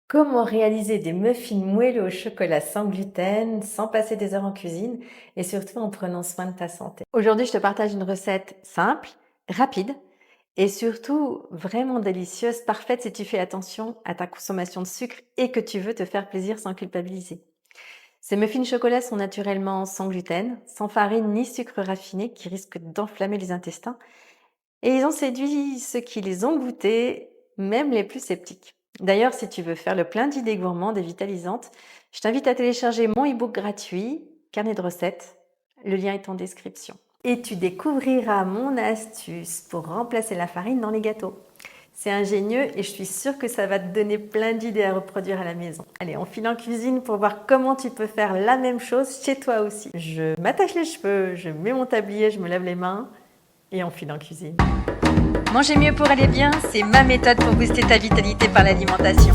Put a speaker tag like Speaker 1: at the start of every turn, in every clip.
Speaker 1: Comment réaliser des muffins moelleux au chocolat sans gluten, sans passer des heures en cuisine et surtout en prenant soin de ta santé. Aujourd'hui, je te partage une recette simple, rapide et surtout vraiment délicieuse, parfaite si tu fais attention à ta consommation de sucre et que tu veux te faire plaisir sans culpabiliser. Ces muffins chocolat sont naturellement sans gluten, sans farine ni sucre raffiné qui risquent d'enflammer les intestins et ils ont séduit ceux qui les ont goûtés, même les plus sceptiques. D'ailleurs, si tu veux faire le plein d'idées gourmandes et vitalisantes, je t'invite à télécharger mon e-book gratuit, Carnet de recettes. Le lien est en description. Et tu découvriras mon astuce pour remplacer la farine dans les gâteaux. C'est ingénieux et je suis sûre que ça va te donner plein d'idées à reproduire à la maison. Allez, on file en cuisine pour voir comment tu peux faire la même chose chez toi aussi. Je m'attache les cheveux, je mets mon tablier, je me lave les mains et on file en cuisine. Manger mieux pour aller bien, c'est ma méthode pour booster ta vitalité par l'alimentation.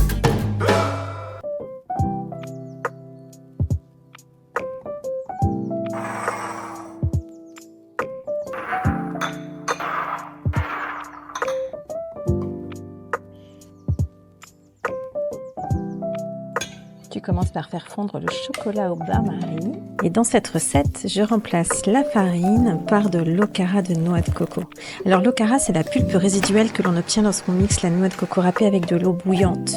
Speaker 1: Tu commences par faire fondre le chocolat au bain-marie. Et dans cette recette, je remplace la farine par de l'okara de noix de coco. Alors l'okara, c'est la pulpe résiduelle que l'on obtient lorsqu'on mixe la noix de coco râpée avec de l'eau bouillante.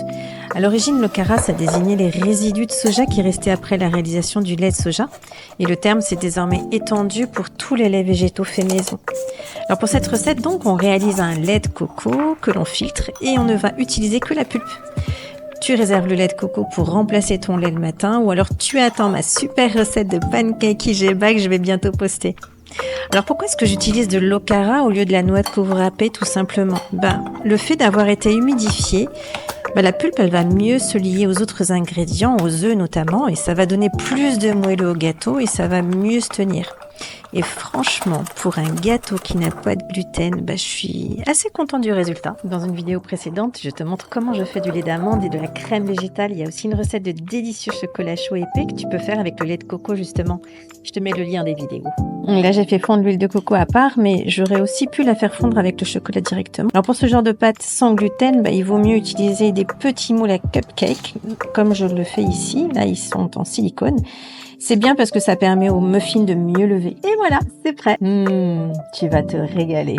Speaker 1: À l'origine, l'okara, ça désignait les résidus de soja qui restaient après la réalisation du lait de soja. Et le terme s'est désormais étendu pour tous les laits végétaux faits maison. Alors pour cette recette, donc, on réalise un lait de coco que l'on filtre et on ne va utiliser que la pulpe. Tu réserves le lait de coco pour remplacer ton lait le matin ou alors tu attends ma super recette de pancake Ijeba que je vais bientôt poster. Alors pourquoi est-ce que j'utilise de l'okara au lieu de la noix de coco râpée tout simplement? Le fait d'avoir été humidifié, la pulpe elle va mieux se lier aux autres ingrédients, aux œufs notamment, et ça va donner plus de moelleux au gâteau et ça va mieux se tenir. Et franchement, pour un gâteau qui n'a pas de gluten, je suis assez contente du résultat. Dans une vidéo précédente, je te montre comment je fais du lait d'amande et de la crème végétale. Il y a aussi une recette de délicieux chocolat chaud épais que tu peux faire avec le lait de coco justement. Je te mets le lien des vidéos. Là, j'ai fait fondre l'huile de coco à part, mais j'aurais aussi pu la faire fondre avec le chocolat directement. Alors pour ce genre de pâte sans gluten, il vaut mieux utiliser des petits moules à cupcake, comme je le fais ici. Là, ils sont en silicone. C'est bien parce que ça permet aux muffins de mieux lever. Et voilà, c'est prêt. Tu vas te régaler.